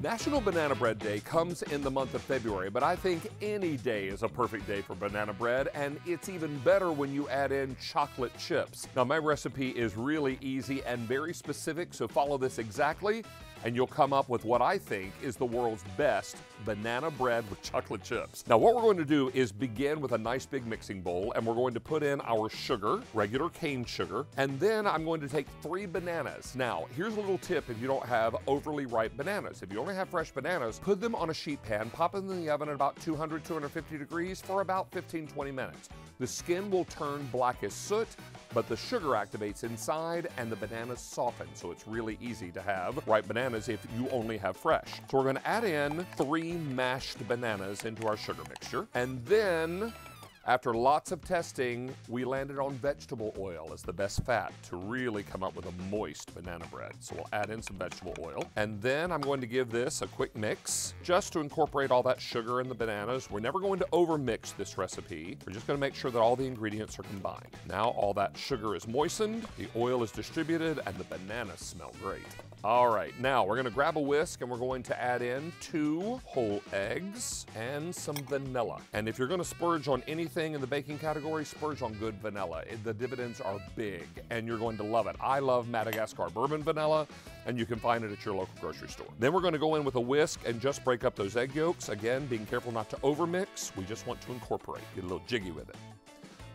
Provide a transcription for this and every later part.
National Banana Bread Day comes in the month of February, but I think any day is a perfect day for banana bread, and it's even better when you add in chocolate chips. Now, my recipe is really easy and very specific, so follow this exactly, and you'll come up with what I think is the world's best banana bread with chocolate chips. Now, what we're going to do is begin with a nice big mixing bowl, and we're going to put in our sugar, regular cane sugar, and then I'm going to take 3 bananas. Now, here's a little tip if you don't have overly ripe bananas. If you only have fresh bananas, put them on a sheet pan, pop them in the oven at about 200, 250 degrees for about 15-20 minutes. The skin will turn black as soot, but the sugar activates inside and the bananas soften, so it's really easy to have ripe bananas if you only have fresh. So we're gonna add in 3 mashed bananas into our sugar mixture, and then after lots of testing, we landed on vegetable oil as the best fat to really come up with a moist banana bread. So we'll add in some vegetable oil. And then I'm going to give this a quick mix just to incorporate all that sugar and the bananas. We're never going to overmix this recipe. We're just going to make sure that all the ingredients are combined. Now all that sugar is moistened, the oil is distributed, and the bananas smell great. All right, now we're gonna grab a whisk and we're going to add in 2 whole eggs and some vanilla. And if you're gonna splurge on anything in the baking category, splurge on good vanilla. The dividends are big and you're going to love it. I love Madagascar bourbon vanilla, and you can find it at your local grocery store. Then we're gonna go in with a whisk and just break up those egg yolks. Again, being careful not to overmix. We just want to incorporate, get a little jiggy with it.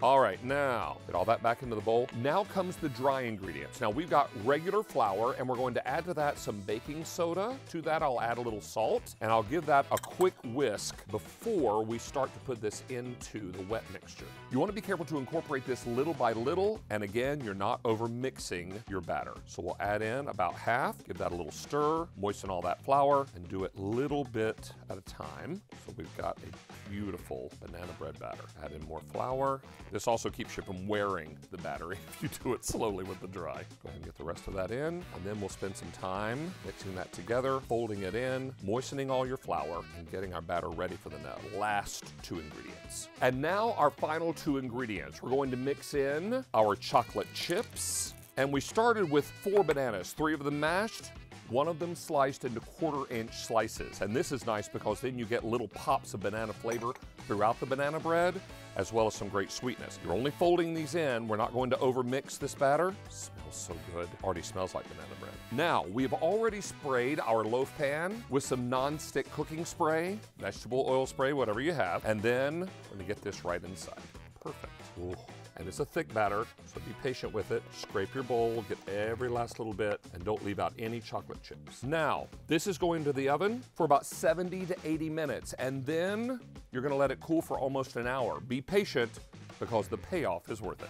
All right, now, get all that back into the bowl. Now comes the dry ingredients. Now we've got regular flour, and we're going to add to that some baking soda. To that, I'll add a little salt, and I'll give that a quick whisk before we start to put this into the wet mixture. You wanna be careful to incorporate this little by little, and again, you're not over mixing your batter. So we'll add in about half, give that a little stir, moisten all that flour, and do it little bit at a time. So we've got a beautiful banana bread batter. Add in more flour. This also keeps you from wearing the batter if you do it slowly with the dry. Go ahead and get the rest of that in, and then we'll spend some time mixing that together, folding it in, moistening all your flour, and getting our batter ready for the last 2 ingredients. And now our final 2 ingredients. We're going to mix in our chocolate chips, and we started with 4 bananas, 3 of them mashed, 1 of them sliced into 1/4-inch slices. And this is nice because then you get little pops of banana flavor throughout the banana bread, as well as some great sweetness. You're only folding these in. We're not going to overmix this batter. Smells so good. Already smells like banana bread. Now, we've already sprayed our loaf pan with some non-stick cooking spray, vegetable oil spray, whatever you have. And then we're gonna get this right inside. Perfect. Ooh. And it's a thick batter, so be patient with it. Scrape your bowl, get every last little bit, and don't leave out any chocolate chips. Now, this is going to the oven for about 70 to 80 minutes, and then you're gonna let it cool for almost an hour. Be patient, because the payoff is worth it.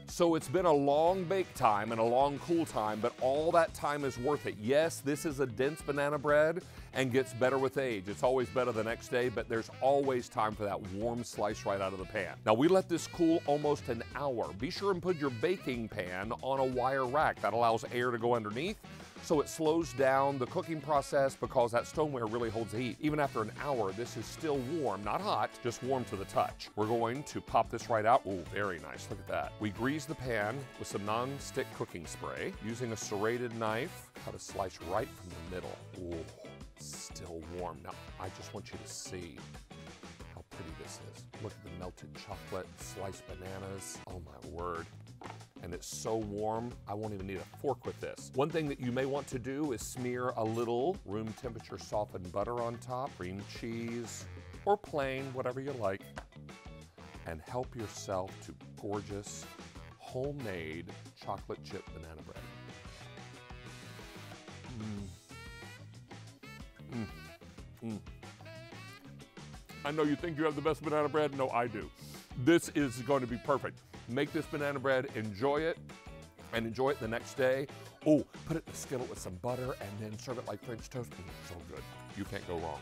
So it's been a long bake time and a long cool time, but all that time is worth it. Yes, this is a dense banana bread and gets better with age. It's always better the next day, but there's always time for that warm slice right out of the pan. Now we let this cool almost an hour. Be sure and put your baking pan on a wire rack. That allows air to go underneath, so it slows down the cooking process because that stoneware really holds the heat. Even after an hour, this is still warm, not hot, just warm to the touch. We're going to pop this right out. Ooh, very nice, look at that. We grease the pan with some non-stick cooking spray. Using a serrated knife, cut a slice right from the middle. Ooh, still warm. Now, I just want you to see how pretty this is. Look at the melted chocolate, sliced bananas. Oh my word. And it's so warm, I won't even need a fork with this. One thing that you may want to do is smear a little room temperature softened butter on top, cream cheese, or plain, whatever you like, and help yourself to gorgeous, homemade chocolate chip banana bread. I know you think you have the best banana bread. No, I do. This is going to be perfect. Make this banana bread, enjoy it, and enjoy it the next day. Oh, put it in a skillet with some butter and then serve it like French toast. So good. You can't go wrong.